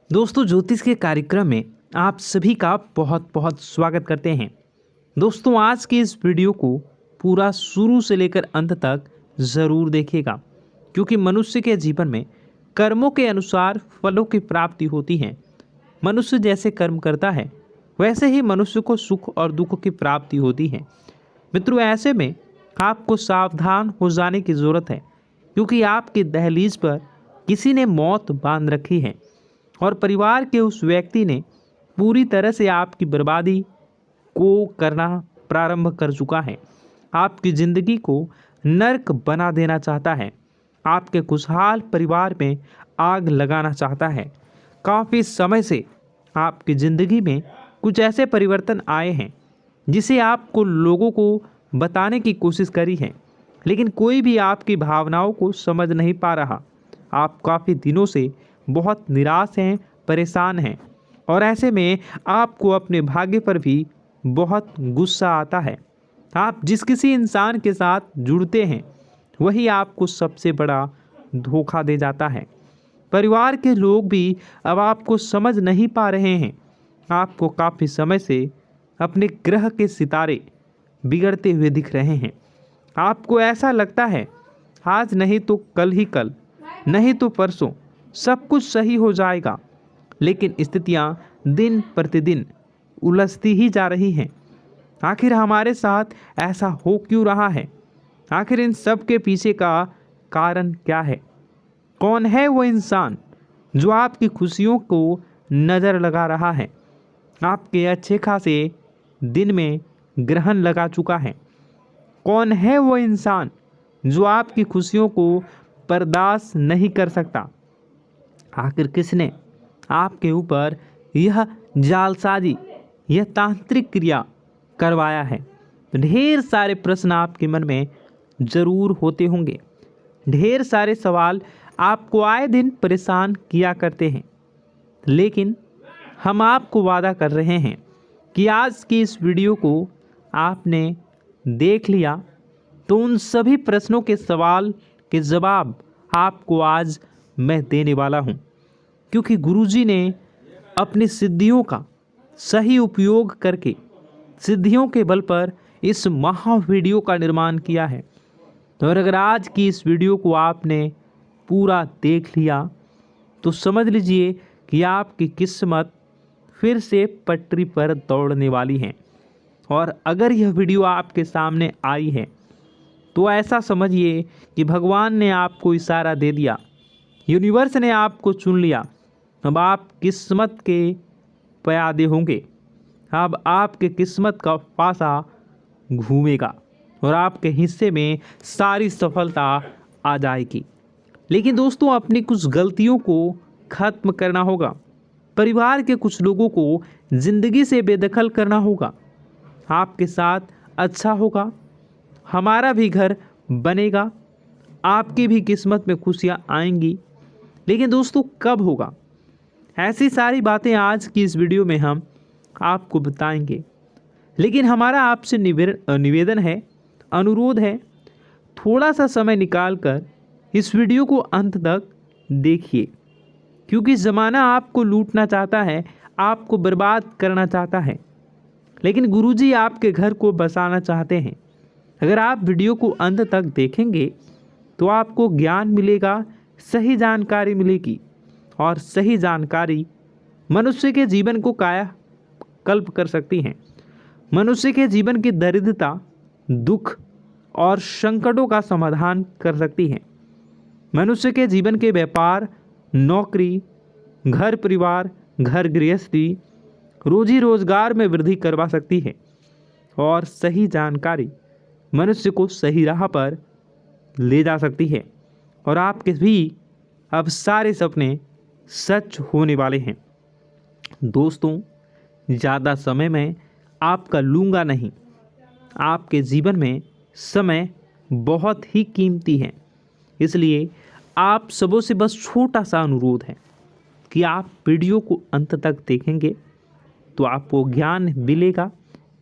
दोस्तों, ज्योतिष के कार्यक्रम में आप सभी का बहुत बहुत स्वागत करते हैं। दोस्तों, आज के इस वीडियो को पूरा शुरू से लेकर अंत तक ज़रूर देखिएगा, क्योंकि मनुष्य के जीवन में कर्मों के अनुसार फलों की प्राप्ति होती है। मनुष्य जैसे कर्म करता है वैसे ही मनुष्य को सुख और दुख की प्राप्ति होती है। मित्रों, ऐसे में आपको सावधान हो जाने की ज़रूरत है, क्योंकि आपकी दहलीज पर किसी ने मौत बांध रखी है और परिवार के उस व्यक्ति ने पूरी तरह से आपकी बर्बादी को करना प्रारंभ कर चुका है। आपकी ज़िंदगी को नर्क बना देना चाहता है। आपके खुशहाल परिवार में आग लगाना चाहता है। काफ़ी समय से आपकी ज़िंदगी में कुछ ऐसे परिवर्तन आए हैं जिसे आपको लोगों को बताने की कोशिश करी है, लेकिन कोई भी आपकी भावनाओं को समझ नहीं पा रहा। आप काफ़ी दिनों से बहुत निराश हैं, परेशान हैं और ऐसे में आपको अपने भाग्य पर भी बहुत गुस्सा आता है। आप जिस किसी इंसान के साथ जुड़ते हैं वही आपको सबसे बड़ा धोखा दे जाता है। परिवार के लोग भी अब आपको समझ नहीं पा रहे हैं। आपको काफ़ी समय से अपने ग्रह के सितारे बिगड़ते हुए दिख रहे हैं। आपको ऐसा लगता है आज नहीं तो कल ही कल, नहीं तो परसों सब कुछ सही हो जाएगा, लेकिन स्थितियां दिन प्रतिदिन उलझती ही जा रही हैं। आखिर हमारे साथ ऐसा हो क्यों रहा है? आखिर इन सब के पीछे का कारण क्या है? कौन है वो इंसान जो आपकी खुशियों को नज़र लगा रहा है, आपके अच्छे खासे दिन में ग्रहण लगा चुका है? कौन है वो इंसान जो आपकी खुशियों को बर्दाश्त नहीं कर सकता? आखिर किसने आपके ऊपर यह जालसाजी, यह तांत्रिक क्रिया करवाया है? ढेर सारे प्रश्न आपके मन में ज़रूर होते होंगे। ढेर सारे सवाल आपको आए दिन परेशान किया करते हैं, लेकिन हम आपको वादा कर रहे हैं कि आज की इस वीडियो को आपने देख लिया तो उन सभी प्रश्नों के सवाल के जवाब आपको आज मैं देने वाला हूं, क्योंकि गुरुजी ने अपनी सिद्धियों का सही उपयोग करके सिद्धियों के बल पर इस महा वीडियो का निर्माण किया है। और अगर आज की इस वीडियो को आपने पूरा देख लिया तो समझ लीजिए कि आपकी किस्मत फिर से पटरी पर दौड़ने वाली है। और अगर यह वीडियो आपके सामने आई है तो ऐसा समझिए कि भगवान ने आपको इशारा दे दिया, यूनिवर्स ने आपको चुन लिया। अब आप किस्मत के प्यादे होंगे। अब आपके किस्मत का पासा घूमेगा और आपके हिस्से में सारी सफलता आ जाएगी। लेकिन दोस्तों, अपनी कुछ गलतियों को खत्म करना होगा। परिवार के कुछ लोगों को ज़िंदगी से बेदखल करना होगा। आपके साथ अच्छा होगा, हमारा भी घर बनेगा, आपकी भी किस्मत में खुशियाँ आएंगी। लेकिन दोस्तों, कब होगा? ऐसी सारी बातें आज की इस वीडियो में हम आपको बताएंगे। लेकिन हमारा आपसे निवेदन है, अनुरोध है, थोड़ा सा समय निकालकर इस वीडियो को अंत तक देखिए, क्योंकि ज़माना आपको लूटना चाहता है, आपको बर्बाद करना चाहता है, लेकिन गुरुजी आपके घर को बसाना चाहते हैं। अगर आप वीडियो को अंत तक देखेंगे तो आपको ज्ञान मिलेगा, सही जानकारी मिलेगी, और सही जानकारी मनुष्य के जीवन को कायाकल्प कर सकती है। मनुष्य के जीवन की दरिद्रता, दुख और संकटों का समाधान कर सकती है। मनुष्य के जीवन के व्यापार, नौकरी, घर परिवार, घर गृहस्थी, रोजी रोजगार में वृद्धि करवा सकती है। और सही जानकारी मनुष्य को सही राह पर ले जा सकती है और आपके भी अब सारे सपने सच होने वाले हैं। दोस्तों, ज़्यादा समय मैं आपका लूँगा नहीं। आपके जीवन में समय बहुत ही कीमती है, इसलिए आप सबों से बस छोटा सा अनुरोध है कि आप वीडियो को अंत तक देखेंगे तो आपको ज्ञान मिलेगा,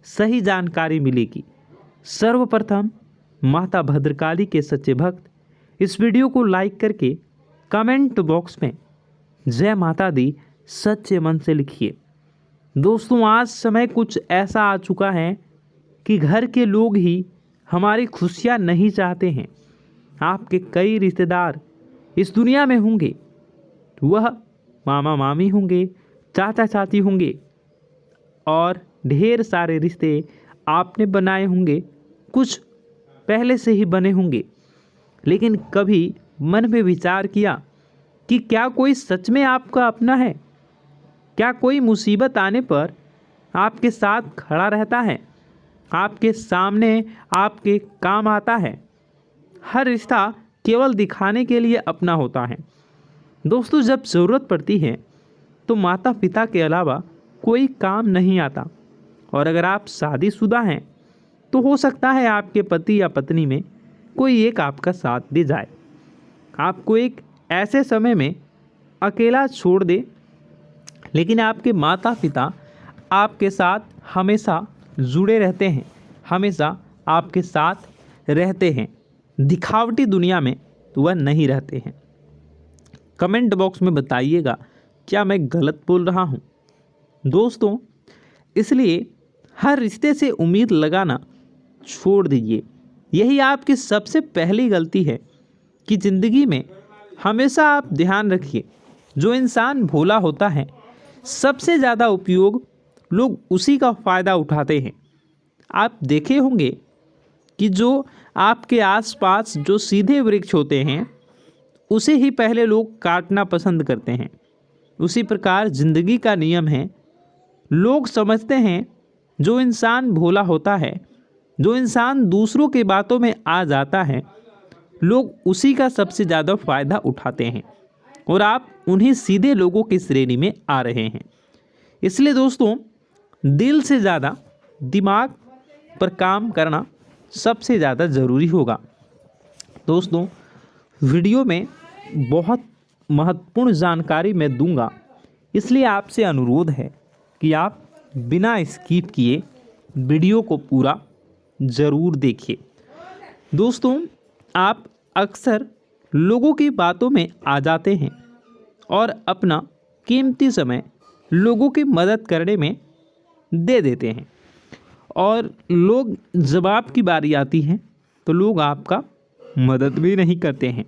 सही जानकारी मिलेगी। सर्वप्रथम माता भद्रकाली के सच्चे भक्त इस वीडियो को लाइक करके कमेंट बॉक्स में जय माता दी सच्चे मन से लिखिए। दोस्तों, आज समय कुछ ऐसा आ चुका है कि घर के लोग ही हमारी खुशियाँ नहीं चाहते हैं। आपके कई रिश्तेदार इस दुनिया में होंगे, वह मामा मामी होंगे, चाचा चाची होंगे और ढेर सारे रिश्ते आपने बनाए होंगे, कुछ पहले से ही बने होंगे। लेकिन कभी मन में विचार किया कि क्या कोई सच में आपका अपना है? क्या कोई मुसीबत आने पर आपके साथ खड़ा रहता है, आपके सामने आपके काम आता है? हर रिश्ता केवल दिखाने के लिए अपना होता है। दोस्तों, जब ज़रूरत पड़ती है तो माता पिता के अलावा कोई काम नहीं आता। और अगर आप शादीशुदा हैं तो हो सकता है आपके पति या पत्नी में कोई एक आपका साथ दे जाए, आपको एक ऐसे समय में अकेला छोड़ दे। लेकिन आपके माता पिता आपके साथ हमेशा जुड़े रहते हैं, हमेशा आपके साथ रहते हैं। दिखावटी दुनिया में तो वह नहीं रहते हैं। कमेंट बॉक्स में बताइएगा, क्या मैं गलत बोल रहा हूँ? दोस्तों, इसलिए हर रिश्ते से उम्मीद लगाना छोड़ दीजिए। यही आपकी सबसे पहली गलती है कि ज़िंदगी में हमेशा आप ध्यान रखिए, जो इंसान भोला होता है सबसे ज़्यादा उपयोग लोग उसी का फ़ायदा उठाते हैं। आप देखे होंगे कि जो आपके आसपास जो सीधे वृक्ष होते हैं उसे ही पहले लोग काटना पसंद करते हैं। उसी प्रकार ज़िंदगी का नियम है। लोग समझते हैं जो इंसान भोला होता है, जो इंसान दूसरों की बातों में आ जाता है, लोग उसी का सबसे ज़्यादा फ़ायदा उठाते हैं और आप उन्हीं सीधे लोगों की श्रेणी में आ रहे हैं। इसलिए दोस्तों, दिल से ज़्यादा दिमाग पर काम करना सबसे ज़्यादा ज़रूरी होगा। दोस्तों, वीडियो में बहुत महत्वपूर्ण जानकारी मैं दूंगा, इसलिए आपसे अनुरोध है कि आप बिना स्किप किए वीडियो को पूरा ज़रूर देखिए। दोस्तों, आप अक्सर लोगों की बातों में आ जाते हैं और अपना कीमती समय लोगों की मदद करने में दे देते हैं, और लोग जब आपकी बारी आती है तो लोग आपका मदद भी नहीं करते हैं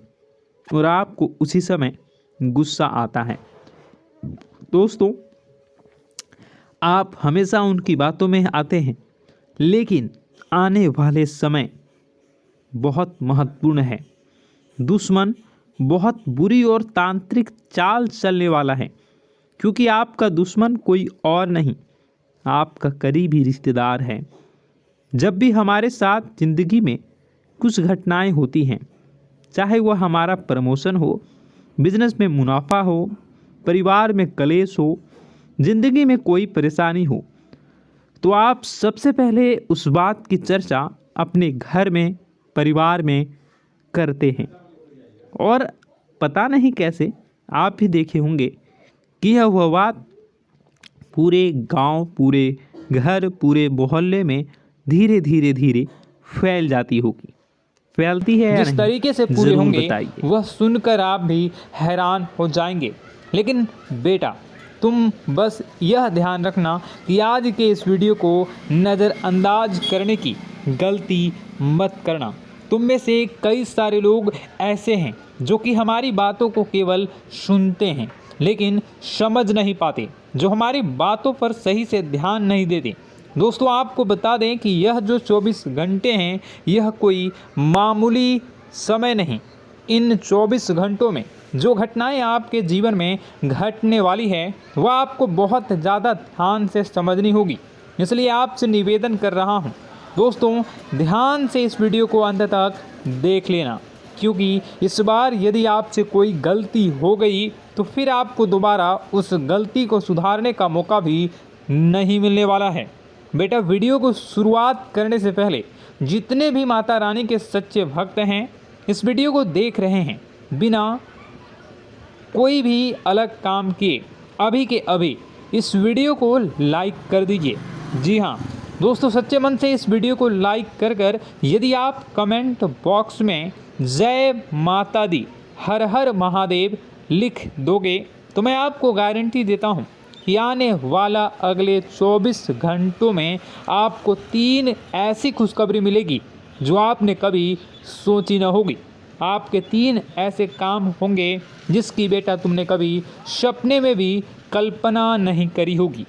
और आपको उसी समय गुस्सा आता है। दोस्तों, आप हमेशा उनकी बातों में आते हैं, लेकिन आने वाले समय बहुत महत्वपूर्ण है। दुश्मन बहुत बुरी और तांत्रिक चाल चलने वाला है, क्योंकि आपका दुश्मन कोई और नहीं, आपका करीबी रिश्तेदार है। जब भी हमारे साथ ज़िंदगी में कुछ घटनाएं होती हैं, चाहे वह हमारा प्रमोशन हो, बिजनेस में मुनाफा हो, परिवार में कलेश हो, ज़िंदगी में कोई परेशानी हो, तो आप सबसे पहले उस बात की चर्चा अपने घर में, परिवार में करते हैं। और पता नहीं कैसे आप भी देखे होंगे कि यह वह बात पूरे गांव, पूरे घर, पूरे मोहल्ले में धीरे धीरे धीरे फैल जाती होगी। फैलती है या जिस तरीके से पूरे होंगे वह सुनकर आप भी हैरान हो जाएंगे। लेकिन बेटा, तुम बस यह ध्यान रखना कि आज के इस वीडियो को नज़रअंदाज करने की गलती मत करना। तुम में से कई सारे लोग ऐसे हैं जो कि हमारी बातों को केवल सुनते हैं लेकिन समझ नहीं पाते, जो हमारी बातों पर सही से ध्यान नहीं देते। दोस्तों, आपको बता दें कि यह जो 24 घंटे हैं यह कोई मामूली समय नहीं। इन 24 घंटों में जो घटनाएं आपके जीवन में घटने वाली है वह आपको बहुत ज़्यादा ध्यान से समझनी होगी। इसलिए आपसे निवेदन कर रहा हूं, दोस्तों, ध्यान से इस वीडियो को अंत तक देख लेना, क्योंकि इस बार यदि आपसे कोई गलती हो गई तो फिर आपको दोबारा उस गलती को सुधारने का मौका भी नहीं मिलने वाला है। बेटा, वीडियो को शुरुआत करने से पहले जितने भी माता रानी के सच्चे भक्त हैं इस वीडियो को देख रहे हैं, बिना कोई भी अलग काम किए अभी के अभी इस वीडियो को लाइक कर दीजिए। जी हाँ दोस्तों, सच्चे मन से इस वीडियो को लाइक कर यदि आप कमेंट बॉक्स में जय माता दी, हर हर महादेव लिख दोगे तो मैं आपको गारंटी देता हूँ कि आने वाला अगले 24 घंटों में आपको 3 ऐसी खुशखबरी मिलेगी जो आपने कभी सोची न होगी। आपके 3 ऐसे काम होंगे जिसकी बेटा तुमने कभी सपने में भी कल्पना नहीं करी होगी।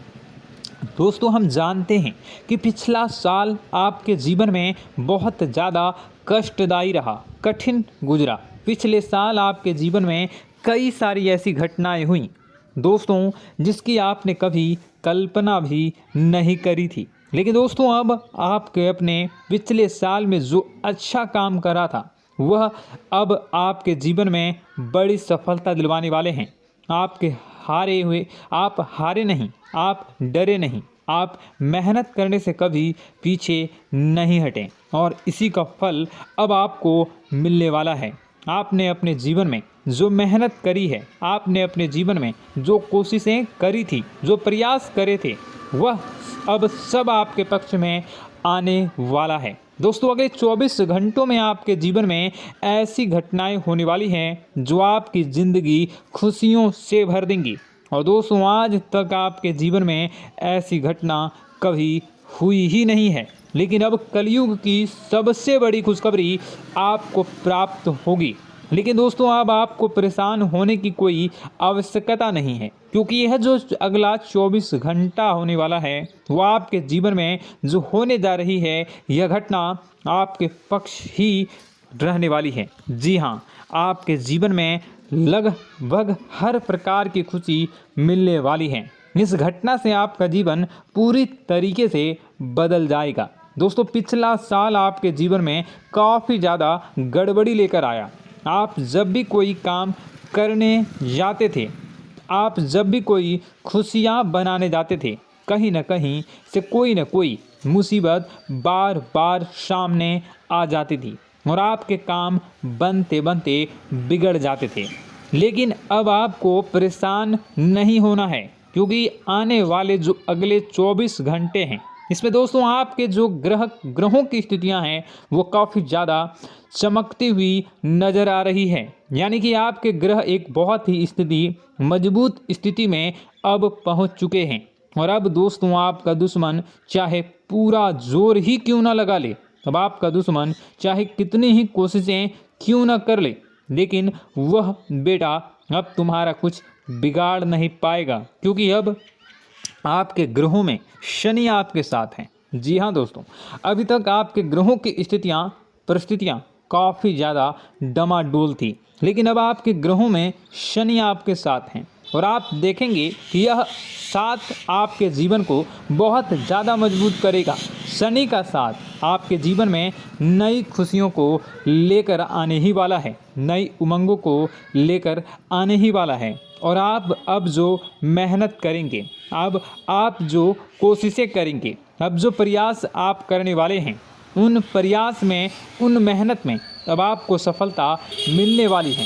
दोस्तों, हम जानते हैं कि पिछला साल आपके जीवन में बहुत ज़्यादा कष्टदायी रहा, कठिन गुजरा। पिछले साल आपके जीवन में कई सारी ऐसी घटनाएं हुई दोस्तों जिसकी आपने कभी कल्पना भी नहीं करी थी। लेकिन दोस्तों, अब आपके अपने पिछले साल में जो अच्छा काम करा था वह अब आपके जीवन में बड़ी सफलता दिलवाने वाले हैं। आप हारे नहीं, आप डरे नहीं, आप मेहनत करने से कभी पीछे नहीं हटें और इसी का फल अब आपको मिलने वाला है। आपने अपने जीवन में जो मेहनत करी है, आपने अपने जीवन में जो कोशिशें करी थी, जो प्रयास करे थे, वह अब सब आपके पक्ष में आने वाला है। दोस्तों, अगले 24 घंटों में आपके जीवन में ऐसी घटनाएं होने वाली हैं जो आपकी ज़िंदगी खुशियों से भर देंगी। और दोस्तों, आज तक आपके जीवन में ऐसी घटना कभी हुई ही नहीं है, लेकिन अब कलयुग की सबसे बड़ी खुशखबरी आपको प्राप्त होगी। लेकिन दोस्तों, अब आपको परेशान होने की कोई आवश्यकता नहीं है, क्योंकि यह जो अगला 24 घंटा होने वाला है वह आपके जीवन में जो होने जा रही है यह घटना आपके पक्ष ही रहने वाली है। जी हाँ, आपके जीवन में लगभग हर प्रकार की खुशी मिलने वाली है। इस घटना से आपका जीवन पूरी तरीके से बदल जाएगा। दोस्तों, पिछला साल आपके जीवन में काफ़ी ज़्यादा गड़बड़ी लेकर आया। आप जब भी कोई काम करने जाते थे, आप जब भी कोई खुशियाँ बनाने जाते थे, कहीं ना कहीं से कोई ना कोई मुसीबत बार बार सामने आ जाती थी और आपके काम बनते बनते बिगड़ जाते थे। लेकिन अब आपको परेशान नहीं होना है, क्योंकि आने वाले जो अगले 24 घंटे हैं इसमें दोस्तों आपके जो ग्रहों की स्थितियां हैं वो काफ़ी ज़्यादा चमकती हुई नज़र आ रही है। यानी कि आपके ग्रह एक बहुत ही मजबूत स्थिति में अब पहुंच चुके हैं। और अब दोस्तों, आपका दुश्मन चाहे पूरा जोर ही क्यों ना लगा ले, अब आपका दुश्मन चाहे कितनी ही कोशिशें क्यों ना कर ले, लेकिन वह बेटा अब तुम्हारा कुछ बिगाड़ नहीं पाएगा, क्योंकि अब आपके ग्रहों में शनि आपके साथ हैं। जी हाँ दोस्तों, अभी तक आपके ग्रहों की परिस्थितियाँ काफ़ी ज़्यादा डमाडोल थी, लेकिन अब आपके ग्रहों में शनि आपके साथ हैं और आप देखेंगे कि यह साथ आपके जीवन को बहुत ज़्यादा मजबूत करेगा। शनि का साथ आपके जीवन में नई खुशियों को लेकर आने ही वाला है, नई उमंगों को लेकर आने ही वाला है। और आप अब जो मेहनत करेंगे, अब आप जो कोशिशें करेंगे, अब जो प्रयास आप करने वाले हैं, उन प्रयास में, उन मेहनत में अब आपको सफलता मिलने वाली है।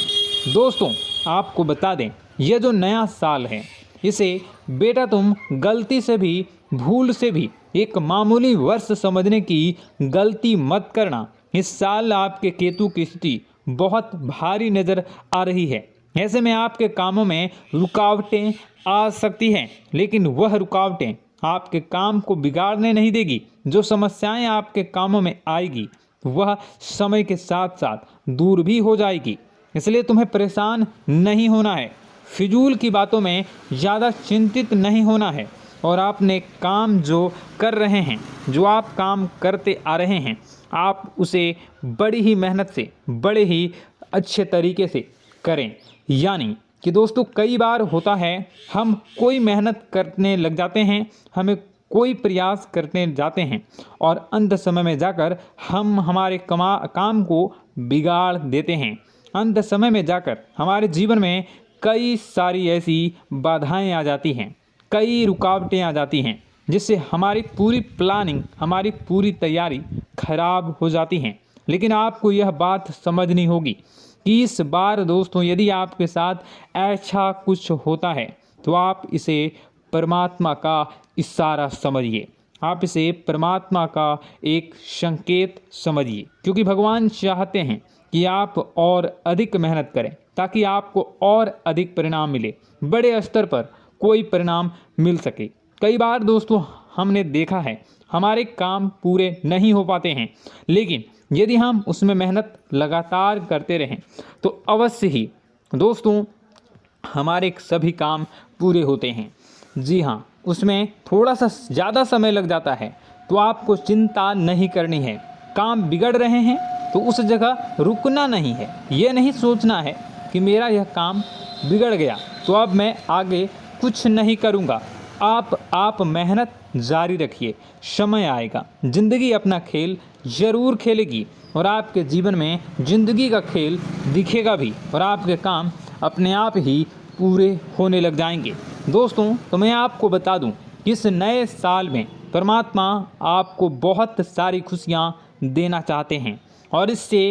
दोस्तों, आपको बता दें, यह जो नया साल है इसे बेटा तुम गलती से भी, भूल से भी एक मामूली वर्ष समझने की गलती मत करना। इस साल आपके केतु की स्थिति बहुत भारी नज़र आ रही है। ऐसे में आपके कामों में रुकावटें आ सकती हैं, लेकिन वह रुकावटें आपके काम को बिगाड़ने नहीं देगी। जो समस्याएं आपके कामों में आएगी वह समय के साथ साथ दूर भी हो जाएगी। इसलिए तुम्हें परेशान नहीं होना है, फिजूल की बातों में ज़्यादा चिंतित नहीं होना है और आपने काम जो कर रहे हैं, जो आप काम करते आ रहे हैं, आप उसे बड़ी ही मेहनत से, बड़े ही अच्छे तरीके से करें। यानी कि दोस्तों, कई बार होता है हम कोई मेहनत करने लग जाते हैं, हमें कोई प्रयास करने जाते हैं और अंत समय में जाकर हम हमारे काम को बिगाड़ देते हैं। अंत समय में जाकर हमारे जीवन में कई सारी ऐसी बाधाएं आ जाती हैं, कई रुकावटें आ जाती हैं, जिससे हमारी पूरी प्लानिंग, हमारी पूरी तैयारी खराब हो जाती हैं। लेकिन आपको यह बात समझनी होगी कि इस बार दोस्तों, यदि आपके साथ ऐसा कुछ होता है तो आप इसे परमात्मा का इशारा समझिए, आप इसे परमात्मा का एक संकेत समझिए, क्योंकि भगवान चाहते हैं कि आप और अधिक मेहनत करें, ताकि आपको और अधिक परिणाम मिले, बड़े स्तर पर कोई परिणाम मिल सके। कई बार दोस्तों हमने देखा है हमारे काम पूरे नहीं हो पाते हैं, लेकिन यदि हम उसमें मेहनत लगातार करते रहें तो अवश्य ही दोस्तों हमारे सभी काम पूरे होते हैं। जी हाँ, उसमें थोड़ा सा ज़्यादा समय लग जाता है तो आपको चिंता नहीं करनी है। काम बिगड़ रहे हैं तो उस जगह रुकना नहीं है, ये नहीं सोचना है कि मेरा यह काम बिगड़ गया तो अब मैं आगे कुछ नहीं करूँगा। आप मेहनत जारी रखिए, समय आएगा, ज़िंदगी अपना खेल ज़रूर खेलेगी और आपके जीवन में ज़िंदगी का खेल दिखेगा भी और आपके काम अपने आप ही पूरे होने लग जाएंगे। दोस्तों तो मैं आपको बता दूं कि इस नए साल में परमात्मा आपको बहुत सारी खुशियां देना चाहते हैं और इससे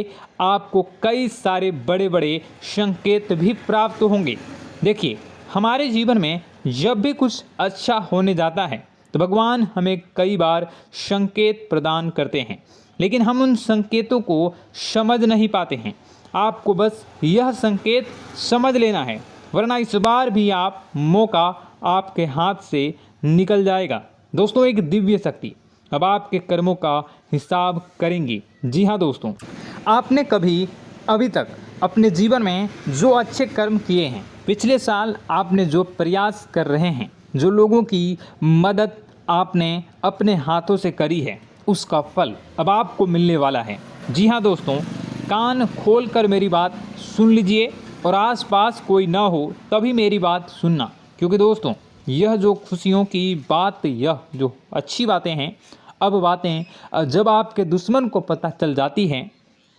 आपको कई सारे बड़े बड़े संकेत भी प्राप्त होंगे। देखिए, हमारे जीवन में जब भी कुछ अच्छा होने जाता है तो भगवान हमें कई बार संकेत प्रदान करते हैं, लेकिन हम उन संकेतों को समझ नहीं पाते हैं। आपको बस यह संकेत समझ लेना है, वरना इस बार भी मौका आपके हाथ से निकल जाएगा। दोस्तों, एक दिव्य शक्ति अब आपके कर्मों का हिसाब करेंगी। जी हाँ दोस्तों, आपने कभी अभी तक अपने जीवन में जो अच्छे कर्म किए हैं, पिछले साल आपने जो प्रयास कर रहे हैं, जो लोगों की मदद आपने अपने हाथों से करी है, उसका फल अब आपको मिलने वाला है। जी हाँ दोस्तों, कान खोलकर मेरी बात सुन लीजिए और आसपास कोई ना हो तभी मेरी बात सुनना, क्योंकि दोस्तों यह जो खुशियों की बात, यह जो अच्छी बातें हैं, अब बातें जब आपके दुश्मन को पता चल जाती हैं,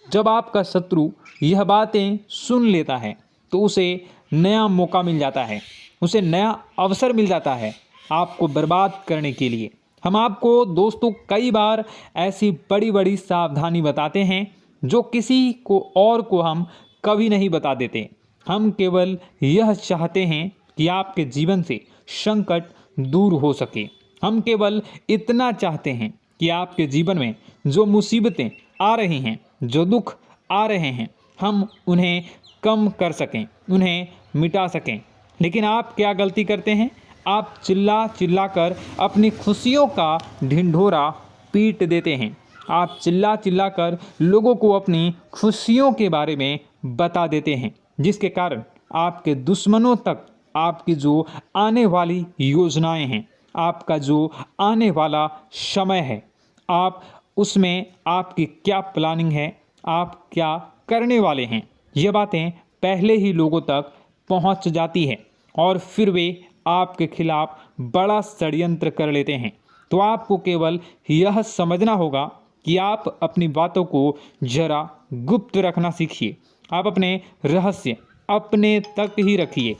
जब आपका शत्रु यह बातें सुन लेता है तो उसे नया मौका मिल जाता है, उसे नया अवसर मिल जाता है आपको बर्बाद करने के लिए। हम आपको दोस्तों कई बार ऐसी बड़ी बड़ी सावधानी बताते हैं जो किसी को और को हम कभी नहीं बता देते। हम केवल यह चाहते हैं कि आपके जीवन से संकट दूर हो सके। हम केवल इतना चाहते हैं कि आपके जीवन में जो मुसीबतें आ रही हैं, जो दुख आ रहे हैं, हम उन्हें कम कर सकें, उन्हें मिटा सकें। लेकिन आप क्या गलती करते हैं? आप चिल्ला चिल्ला कर अपनी खुशियों का ढिंढोरा पीट देते हैं। आप चिल्ला चिल्ला कर लोगों को अपनी खुशियों के बारे में बता देते हैं, जिसके कारण आपके दुश्मनों तक आपकी जो आने वाली योजनाएं हैं, आपका जो आने वाला समय है, आप उसमें आपकी क्या प्लानिंग है, आप क्या करने वाले हैं, ये बातें पहले ही लोगों तक पहुंच जाती है और फिर वे आपके खिलाफ बड़ा षड्यंत्र कर लेते हैं। तो आपको केवल यह समझना होगा कि आप अपनी बातों को जरा गुप्त रखना सीखिए। आप अपने रहस्य अपने तक ही रखिए।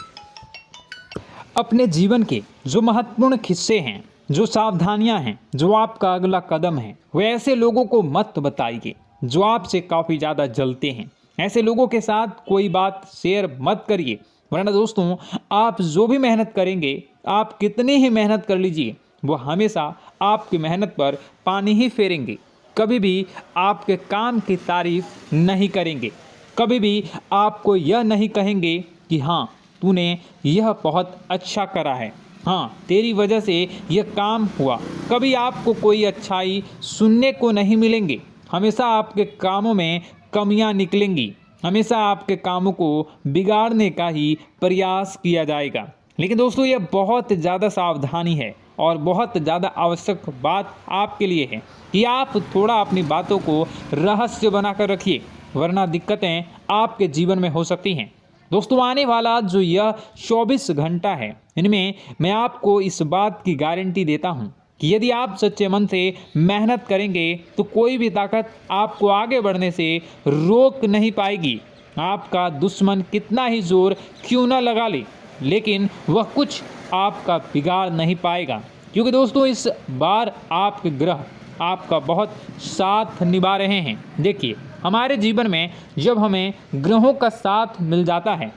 अपने जीवन के जो महत्वपूर्ण हिस्से हैं, जो सावधानियां हैं, जो आपका अगला कदम है, वे ऐसे लोगों को मत बताइए जो आपसे काफ़ी ज़्यादा जलते हैं। ऐसे लोगों के साथ कोई बात शेयर मत करिए, वरना दोस्तों आप जो भी मेहनत करेंगे, आप कितनी ही मेहनत कर लीजिए, वो हमेशा आपकी मेहनत पर पानी ही फेरेंगे। कभी भी आपके काम की तारीफ नहीं करेंगे, कभी भी आपको यह नहीं कहेंगे कि हाँ तूने यह बहुत अच्छा करा है, हाँ तेरी वजह से यह काम हुआ। कभी आपको कोई अच्छाई सुनने को नहीं मिलेंगे। हमेशा आपके कामों में कमियां निकलेंगी, हमेशा आपके कामों को बिगाड़ने का ही प्रयास किया जाएगा। लेकिन दोस्तों यह बहुत ज़्यादा सावधानी है और बहुत ज़्यादा आवश्यक बात आपके लिए है कि आप थोड़ा अपनी बातों को रहस्य बनाकर रखिए, वरना दिक्कतें आपके जीवन में हो सकती हैं। दोस्तों आने वाला जो यह 24 घंटा है, इनमें मैं आपको इस बात की गारंटी देता हूँ कि यदि आप सच्चे मन से मेहनत करेंगे तो कोई भी ताकत आपको आगे बढ़ने से रोक नहीं पाएगी। आपका दुश्मन कितना ही जोर क्यों ना लगा ले, लेकिन वह कुछ आपका बिगाड़ नहीं पाएगा, क्योंकि दोस्तों इस बार आपके ग्रह आपका बहुत साथ निभा रहे हैं। देखिए, हमारे जीवन में जब हमें ग्रहों का साथ मिल जाता है,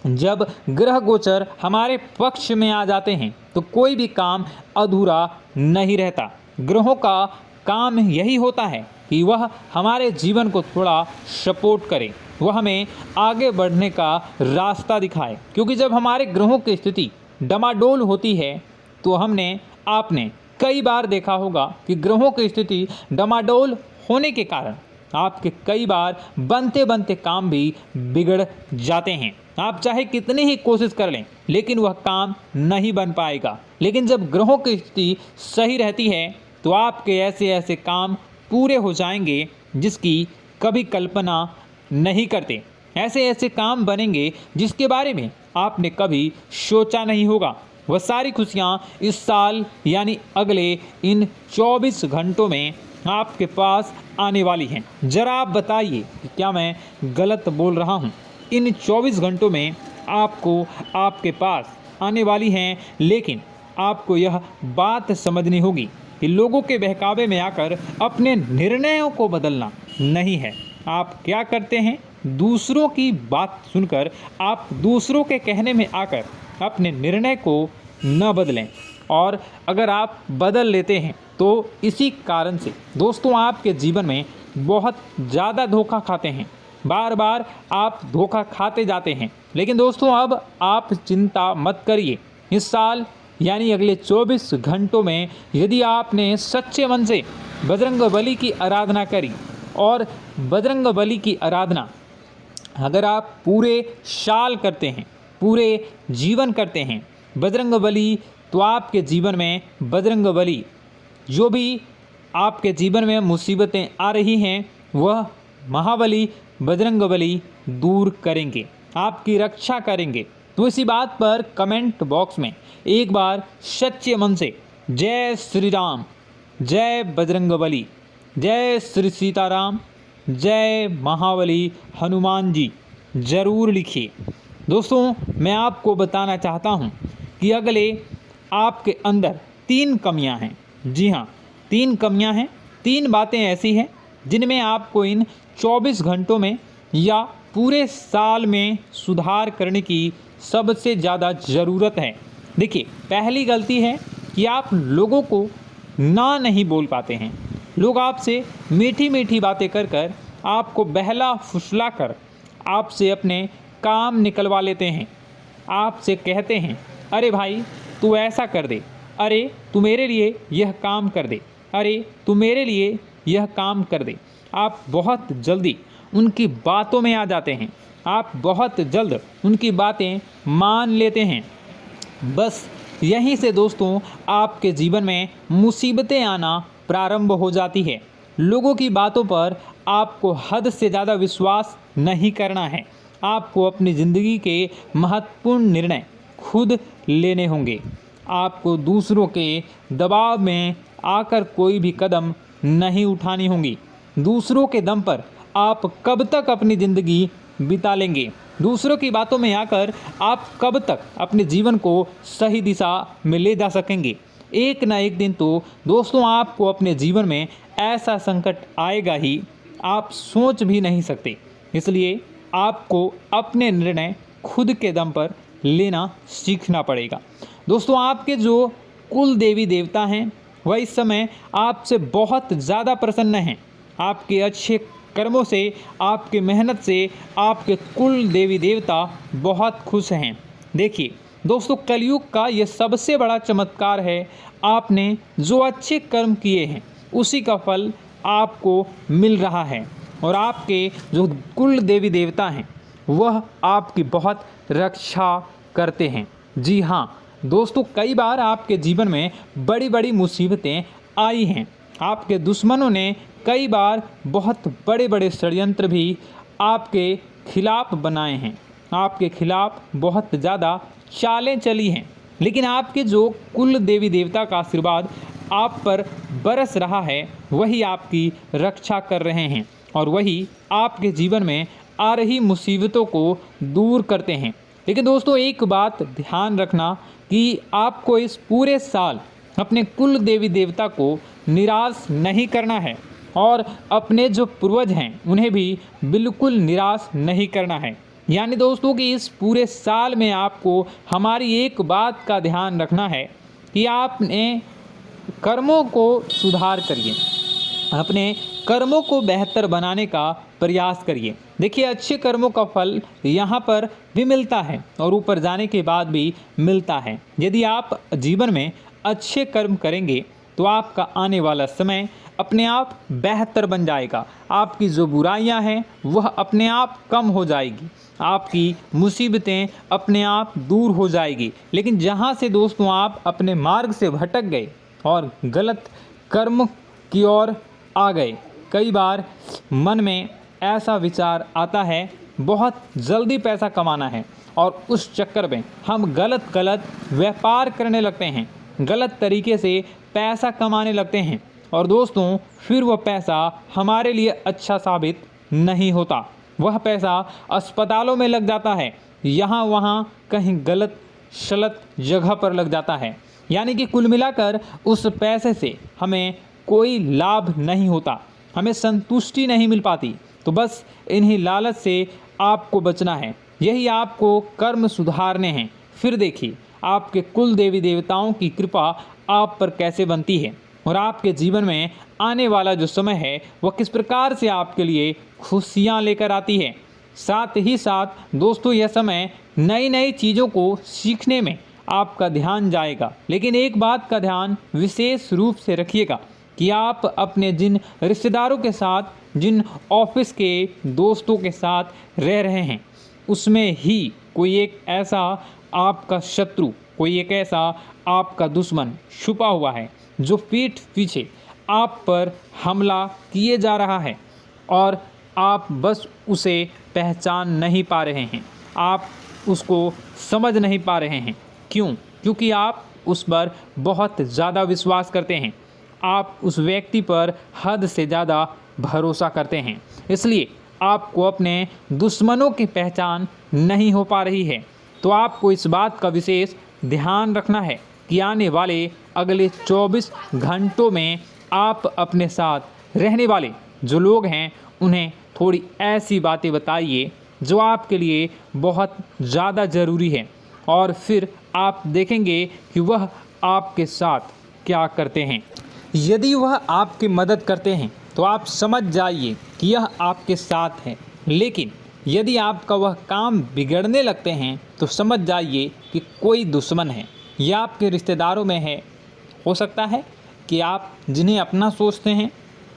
जब ग्रह गोचर हमारे पक्ष में आ जाते हैं, तो कोई भी काम अधूरा नहीं रहता। ग्रहों का काम यही होता है कि वह हमारे जीवन को थोड़ा सपोर्ट करें, वह हमें आगे बढ़ने का रास्ता दिखाए। क्योंकि जब हमारे ग्रहों की स्थिति डमाडोल होती है तो आपने कई बार देखा होगा कि ग्रहों की स्थिति डमाडोल होने के कारण आपके कई बार बनते बनते काम भी बिगड़ जाते हैं। आप चाहे कितनी ही कोशिश कर लें लेकिन वह काम नहीं बन पाएगा। लेकिन जब ग्रहों की स्थिति सही रहती है तो आपके ऐसे ऐसे काम पूरे हो जाएंगे जिसकी कभी कल्पना नहीं करते। ऐसे ऐसे काम बनेंगे जिसके बारे में आपने कभी सोचा नहीं होगा। वह सारी खुशियाँ इस साल यानी अगले इन 24 घंटों में आपके पास आने वाली हैं। जरा आप बताइए कि क्या मैं गलत बोल रहा हूँ? इन 24 घंटों में आपको आपके पास आने वाली हैं, लेकिन आपको यह बात समझनी होगी कि लोगों के बहकावे में आकर अपने निर्णयों को बदलना नहीं है। आप क्या करते हैं? दूसरों की बात सुनकर आप दूसरों के कहने में आकर अपने निर्णय को न बदलें, और अगर आप बदल लेते हैं तो इसी कारण से दोस्तों आपके जीवन में बहुत ज़्यादा धोखा खाते हैं। बार बार आप धोखा खाते जाते हैं। लेकिन दोस्तों अब आप चिंता मत करिए। इस साल यानी अगले 24 घंटों में यदि आपने सच्चे मन से बजरंगबली की आराधना करी, और बजरंगबली की आराधना अगर आप पूरे साल करते हैं, पूरे जीवन करते हैं बजरंगबली, तो आपके जीवन में बजरंगबली जो भी आपके जीवन में मुसीबतें आ रही हैं वह महाबली बजरंगबली दूर करेंगे, आपकी रक्षा करेंगे। तो इसी बात पर कमेंट बॉक्स में एक बार सच्चे मन से जय श्री राम, जय बजरंगबली, जय श्री सीताराम, जय महाबली हनुमान जी ज़रूर लिखिए। दोस्तों मैं आपको बताना चाहता हूँ कि अगले आपके अंदर 3 कमियां हैं। जी हाँ, 3 कमियां हैं। 3 बातें ऐसी हैं जिनमें आपको इन 24 घंटों में या पूरे साल में सुधार करने की सबसे ज़्यादा ज़रूरत है। देखिए, पहली गलती है कि आप लोगों को ना नहीं बोल पाते हैं। लोग आपसे मीठी मीठी बातें कर कर आपको बहला फुसला कर आपसे अपने काम निकलवा लेते हैं। आपसे कहते हैं, अरे भाई तू ऐसा कर दे, अरे तू मेरे लिए यह काम कर दे, अरे तू मेरे लिए यह काम कर दे। आप बहुत जल्दी उनकी बातों में आ जाते हैं, आप बहुत जल्द उनकी बातें मान लेते हैं। बस यहीं से दोस्तों आपके जीवन में मुसीबतें आना प्रारंभ हो जाती है। लोगों की बातों पर आपको हद से ज़्यादा विश्वास नहीं करना है। आपको अपनी ज़िंदगी के महत्वपूर्ण निर्णय खुद लेने होंगे। आपको दूसरों के दबाव में आकर कोई भी कदम नहीं उठानी होंगी। दूसरों के दम पर आप कब तक अपनी ज़िंदगी बिता लेंगे? दूसरों की बातों में आकर आप कब तक अपने जीवन को सही दिशा में ले जा सकेंगे? एक ना एक दिन तो दोस्तों आपको अपने जीवन में ऐसा संकट आएगा ही, आप सोच भी नहीं सकते। इसलिए आपको अपने निर्णय खुद के दम पर लेना सीखना पड़ेगा। दोस्तों आपके जो कुल देवी देवता हैं वह इस समय आपसे बहुत ज़्यादा प्रसन्न हैं। आपके अच्छे कर्मों से, आपके मेहनत से आपके कुल देवी देवता बहुत खुश हैं। देखिए दोस्तों, कलयुग का ये सबसे बड़ा चमत्कार है, आपने जो अच्छे कर्म किए हैं उसी का फल आपको मिल रहा है। और आपके जो कुल देवी देवता हैं वह आपकी बहुत रक्षा करते हैं। जी हाँ दोस्तों, कई बार आपके जीवन में बड़ी बड़ी मुसीबतें आई हैं। आपके दुश्मनों ने कई बार बहुत बड़े बड़े षड्यंत्र भी आपके खिलाफ बनाए हैं, आपके खिलाफ बहुत ज़्यादा चालें चली हैं। लेकिन आपके जो कुल देवी देवता का आशीर्वाद आप पर बरस रहा है वही आपकी रक्षा कर रहे हैं, और वही आपके जीवन में आ रही मुसीबतों को दूर करते हैं। लेकिन दोस्तों एक बात ध्यान रखना कि आपको इस पूरे साल अपने कुल देवी देवता को निराश नहीं करना है, और अपने जो पूर्वज हैं उन्हें भी बिल्कुल निराश नहीं करना है। यानी दोस्तों कि इस पूरे साल में आपको हमारी एक बात का ध्यान रखना है कि आपने कर्मों को सुधार करिए, अपने कर्मों को बेहतर बनाने का प्रयास करिए। देखिए, अच्छे कर्मों का फल यहाँ पर भी मिलता है और ऊपर जाने के बाद भी मिलता है। यदि आप जीवन में अच्छे कर्म करेंगे तो आपका आने वाला समय अपने आप बेहतर बन जाएगा। आपकी जो बुराइयां हैं वह अपने आप कम हो जाएगी, आपकी मुसीबतें अपने आप दूर हो जाएगी। लेकिन जहां से दोस्तों आप अपने मार्ग से भटक गए और गलत कर्म की ओर आ गए, कई बार मन में ऐसा विचार आता है बहुत जल्दी पैसा कमाना है और उस चक्कर में हम गलत व्यापार करने लगते हैं, गलत तरीके से पैसा कमाने लगते हैं और दोस्तों फिर वह पैसा हमारे लिए अच्छा साबित नहीं होता। वह पैसा अस्पतालों में लग जाता है, यहाँ वहाँ कहीं गलत शलत जगह पर लग जाता है। यानी कि कुल मिलाकर उस पैसे से हमें कोई लाभ नहीं होता, हमें संतुष्टि नहीं मिल पाती। तो बस इन्हीं लालच से आपको बचना है, यही आपको कर्म सुधारने हैं। फिर देखिए आपके कुल देवी देवताओं की कृपा आप पर कैसे बनती है और आपके जीवन में आने वाला जो समय है वह किस प्रकार से आपके लिए खुशियाँ लेकर आती है। साथ ही साथ दोस्तों यह समय नई नई चीज़ों को सीखने में आपका ध्यान जाएगा। लेकिन एक बात का ध्यान विशेष रूप से रखिएगा कि आप अपने जिन रिश्तेदारों के साथ, जिन ऑफिस के दोस्तों के साथ रह रहे हैं, उसमें ही कोई एक ऐसा आपका शत्रु, कोई एक ऐसा आपका दुश्मन छुपा हुआ है जो पीठ पीछे आप पर हमला किए जा रहा है और आप बस उसे पहचान नहीं पा रहे हैं, आप उसको समझ नहीं पा रहे हैं। क्यों? क्योंकि आप उस पर बहुत ज़्यादा विश्वास करते हैं, आप उस व्यक्ति पर हद से ज़्यादा भरोसा करते हैं, इसलिए आपको अपने दुश्मनों की पहचान नहीं हो पा रही है। तो आपको इस बात का विशेष ध्यान रखना है कि आने वाले अगले 24 घंटों में आप अपने साथ रहने वाले जो लोग हैं उन्हें थोड़ी ऐसी बातें बताइए जो आपके लिए बहुत ज़्यादा ज़रूरी है और फिर आप देखेंगे कि वह आपके साथ क्या करते हैं। यदि वह आपकी मदद करते हैं तो आप समझ जाइए कि यह आपके साथ है, लेकिन यदि आपका वह काम बिगड़ने लगते हैं तो समझ जाइए कि कोई दुश्मन है या आपके रिश्तेदारों में है। हो सकता है कि आप जिन्हें अपना सोचते हैं,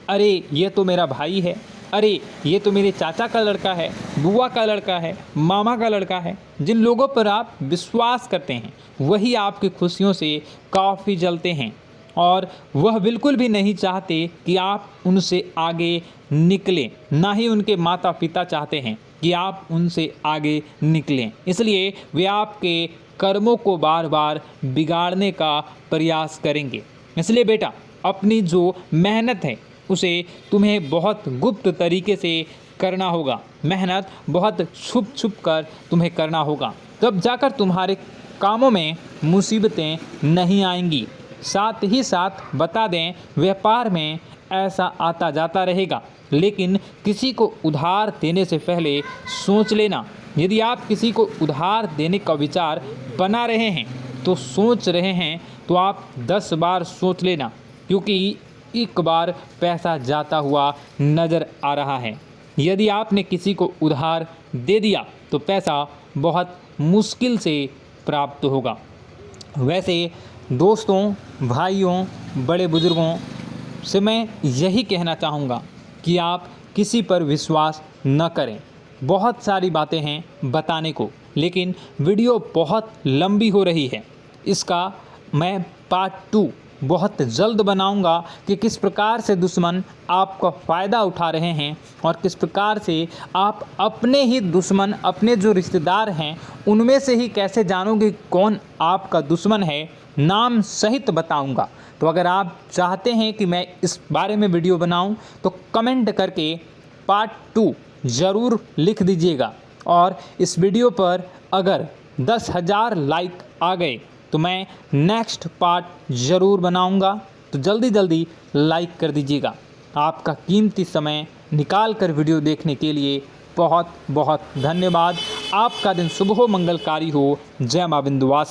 अरे ये तो मेरा भाई है, अरे ये तो मेरे चाचा का लड़का है, बुआ का लड़का है, मामा का लड़का है, जिन लोगों पर आप विश्वास करते हैं वही आपकी खुशियों से काफ़ी जलते हैं और वह बिल्कुल भी नहीं चाहते कि आप उनसे आगे निकलें, ना ही उनके माता पिता चाहते हैं कि आप उनसे आगे निकलें। इसलिए वे आपके कर्मों को बार बार बिगाड़ने का प्रयास करेंगे। इसलिए बेटा, अपनी जो मेहनत है उसे तुम्हें बहुत गुप्त तरीके से करना होगा, मेहनत बहुत छुप छुप कर तुम्हें करना होगा, तब जाकर तुम्हारे कामों में मुसीबतें नहीं आएंगी। साथ ही साथ बता दें, व्यापार में ऐसा आता जाता रहेगा, लेकिन किसी को उधार देने से पहले सोच लेना। यदि आप किसी को उधार देने का विचार बना रहे हैं तो सोच रहे हैं तो आप 10 बार सोच लेना, क्योंकि एक बार पैसा जाता हुआ नज़र आ रहा है। यदि आपने किसी को उधार दे दिया तो पैसा बहुत मुश्किल से प्राप्त होगा। वैसे दोस्तों, भाइयों, बड़े बुजुर्गों से मैं यही कहना चाहूँगा कि आप किसी पर विश्वास न करें। बहुत सारी बातें हैं बताने को, लेकिन वीडियो बहुत लंबी हो रही है। इसका मैं पार्ट 2 बहुत जल्द बनाऊंगा कि किस प्रकार से दुश्मन आपका फ़ायदा उठा रहे हैं और किस प्रकार से आप अपने ही दुश्मन, अपने जो रिश्तेदार हैं उनमें से ही कैसे जानोगे कौन आपका दुश्मन है, नाम सहित बताऊंगा। तो अगर आप चाहते हैं कि मैं इस बारे में वीडियो बनाऊं तो कमेंट करके पार्ट 2 ज़रूर लिख दीजिएगा। और इस वीडियो पर अगर 10,000 लाइक आ गए तो मैं नेक्स्ट पार्ट ज़रूर बनाऊंगा। तो जल्दी लाइक कर दीजिएगा। आपका कीमती समय निकाल कर वीडियो देखने के लिए बहुत बहुत धन्यवाद। आपका दिन शुभ हो, मंगलकारी हो। जय मां विंध्यवासिनी।